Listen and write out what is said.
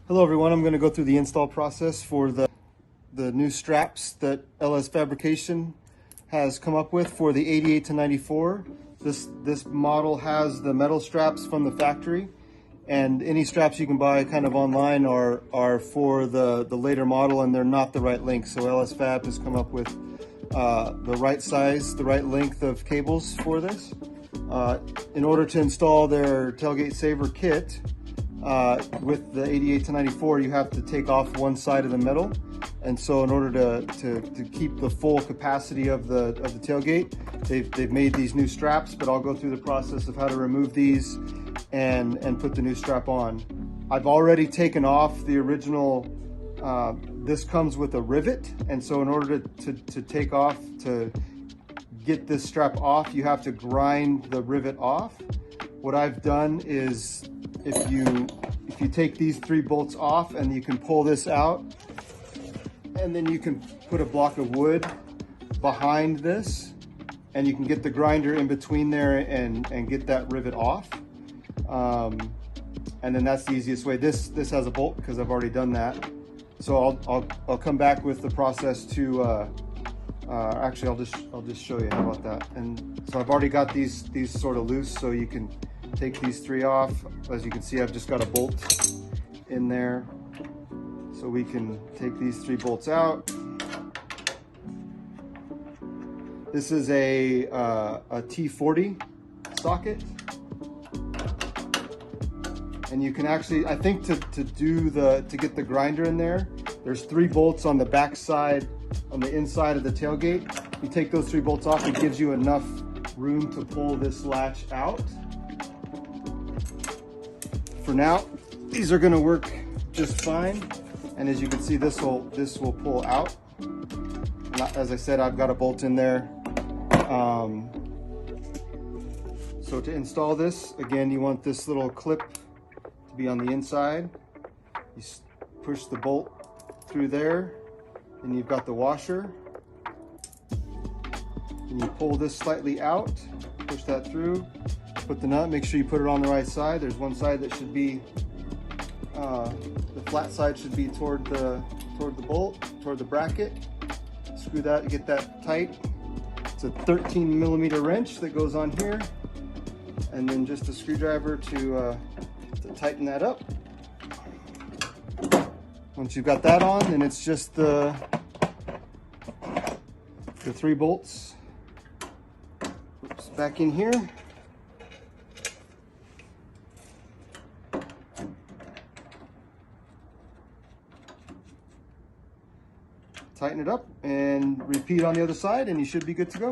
Hello everyone, I'm going to go through the install process for the new straps that LS Fabrication has come up with for the 88 to 94. This model has the metal straps from the factory, and any straps you can buy kind of online are for the later model, and they're not the right length. So LS Fab has come up with the right size, the right length of cables for this. In order to install their Tailgate Saver kit, with the 88 to 94, you have to take off one side of the metal, and so in order to keep the full capacity of the tailgate, they've made these new straps. But I'll go through the process of how to remove these and put the new strap on. I've already taken off the original. This comes with a rivet, and so in order to take off, to get this strap off, you have to grind the rivet off. What I've done is, if you take these 3 bolts off, and you can pull this out, and then you can put a block of wood behind this, and you can get the grinder in between there and get that rivet off. And then that's the easiest way. This has a bolt because I've already done that. So I'll come back with the process to actually I'll just show you. How about that? And so I've already got these sort of loose, so you can take these 3 off. As you can see, I've just got a bolt in there, so we can take these 3 bolts out. This is a T40 socket, and you can actually, I think to get the grinder in there, there's 3 bolts on the back side, on the inside of the tailgate. You take those 3 bolts off, it gives you enough room to pull this latch out. For now, these are going to work just fine, and as you can see, this will pull out. As I said, I've got a bolt in there. So to install this, again, you want this little clip to be on the inside. You push the bolt through there, and you've got the washer. And you pull this slightly out, push that through, put the nut, make sure you put it on the right side. There's one side that should be, the flat side should be toward the bolt, toward the bracket. Screw that, get that tight. It's a 13mm wrench that goes on here, and then just a screwdriver to tighten that up. Once you've got that on, then it's just the 3 bolts. Oops, back in here. Tighten it up and repeat on the other side, and you should be good to go.